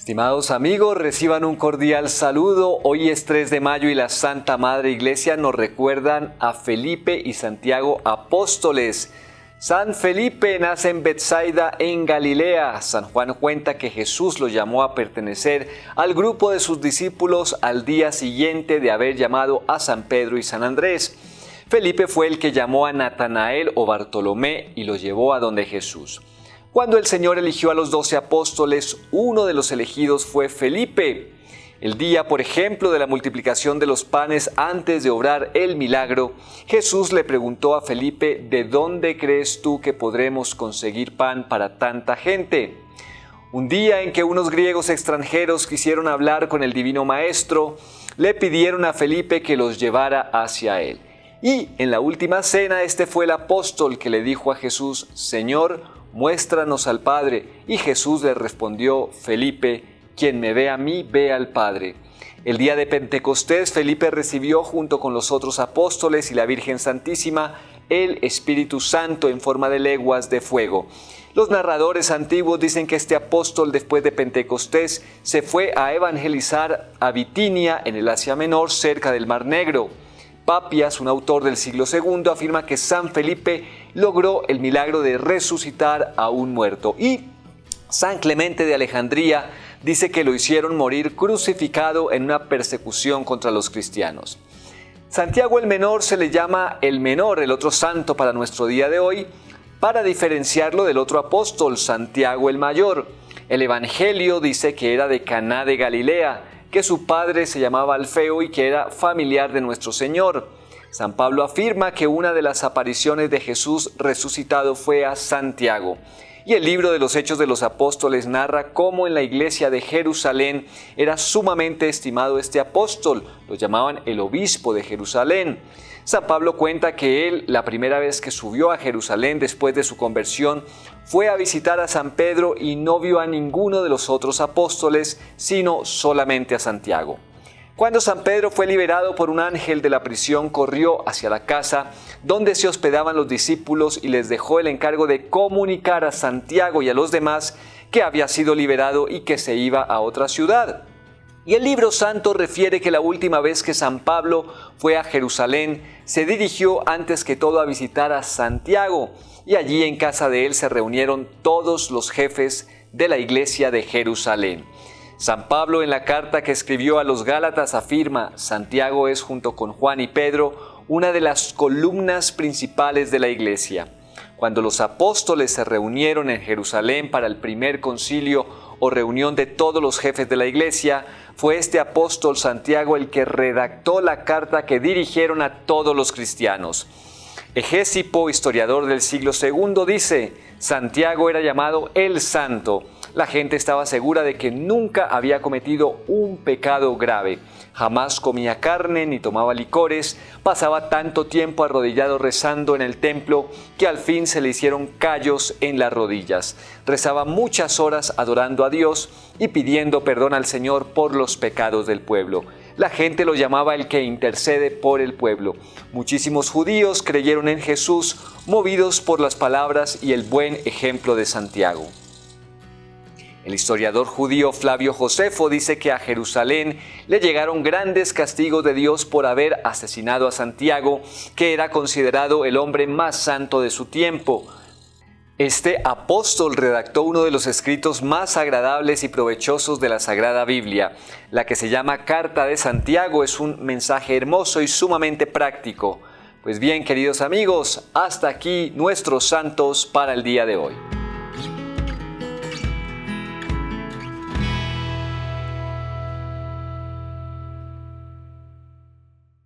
Estimados amigos, reciban un cordial saludo. Hoy es 3 de mayo y la Santa Madre Iglesia nos recuerdan a Felipe y Santiago apóstoles. San Felipe nace en Betsaida, en Galilea. San Juan cuenta que Jesús lo llamó a pertenecer al grupo de sus discípulos al día siguiente de haber llamado a San Pedro y San Andrés. Felipe fue el que llamó a Natanael o Bartolomé y lo llevó a donde Jesús. Cuando el Señor eligió a los 12 apóstoles, uno de los elegidos fue Felipe. El día, por ejemplo, de la multiplicación de los panes antes de obrar el milagro, Jesús le preguntó a Felipe, ¿de dónde crees tú que podremos conseguir pan para tanta gente? Un día en que unos griegos extranjeros quisieron hablar con el Divino Maestro, le pidieron a Felipe que los llevara hacia él. Y en la última cena, este fue el apóstol que le dijo a Jesús, Señor, muéstranos al Padre. Y Jesús le respondió, Felipe, quien me ve a mí, ve al Padre. El día de Pentecostés, Felipe recibió junto con los otros apóstoles y la Virgen Santísima el Espíritu Santo en forma de lenguas de fuego. Los narradores antiguos dicen que este apóstol después de Pentecostés se fue a evangelizar a Bitinia en el Asia Menor cerca del Mar Negro. Papias, un autor del siglo II, afirma que San Felipe logró el milagro de resucitar a un muerto. Y San Clemente de Alejandría dice que lo hicieron morir crucificado en una persecución contra los cristianos. Santiago el Menor se le llama el Menor, el otro santo para nuestro día de hoy, para diferenciarlo del otro apóstol, Santiago el Mayor. El Evangelio dice que era de Caná de Galilea, que su padre se llamaba Alfeo y que era familiar de nuestro Señor. San Pablo afirma que una de las apariciones de Jesús resucitado fue a Santiago. Y el libro de los Hechos de los Apóstoles narra cómo en la iglesia de Jerusalén era sumamente estimado este apóstol. Lo llamaban el obispo de Jerusalén. San Pablo cuenta que él, la primera vez que subió a Jerusalén después de su conversión, fue a visitar a San Pedro y no vio a ninguno de los otros apóstoles, sino solamente a Santiago. Cuando San Pedro fue liberado por un ángel de la prisión, corrió hacia la casa donde se hospedaban los discípulos y les dejó el encargo de comunicar a Santiago y a los demás que había sido liberado y que se iba a otra ciudad. Y el libro santo refiere que la última vez que San Pablo fue a Jerusalén, se dirigió antes que todo a visitar a Santiago, y allí en casa de él se reunieron todos los jefes de la iglesia de Jerusalén. San Pablo en la carta que escribió a los Gálatas afirma, Santiago es junto con Juan y Pedro una de las columnas principales de la iglesia. Cuando los apóstoles se reunieron en Jerusalén para el primer concilio o reunión de todos los jefes de la iglesia, fue este apóstol Santiago el que redactó la carta que dirigieron a todos los cristianos. Egésipo, historiador del siglo II, dice, Santiago era llamado el Santo. La gente estaba segura de que nunca había cometido un pecado grave. Jamás comía carne ni tomaba licores, pasaba tanto tiempo arrodillado rezando en el templo que al fin se le hicieron callos en las rodillas. Rezaba muchas horas adorando a Dios y pidiendo perdón al Señor por los pecados del pueblo. La gente lo llamaba el que intercede por el pueblo. Muchísimos judíos creyeron en Jesús, movidos por las palabras y el buen ejemplo de Santiago. El historiador judío Flavio Josefo dice que a Jerusalén le llegaron grandes castigos de Dios por haber asesinado a Santiago, que era considerado el hombre más santo de su tiempo. Este apóstol redactó uno de los escritos más agradables y provechosos de la Sagrada Biblia. La que se llama Carta de Santiago es un mensaje hermoso y sumamente práctico. Pues bien, queridos amigos, hasta aquí nuestros santos para el día de hoy.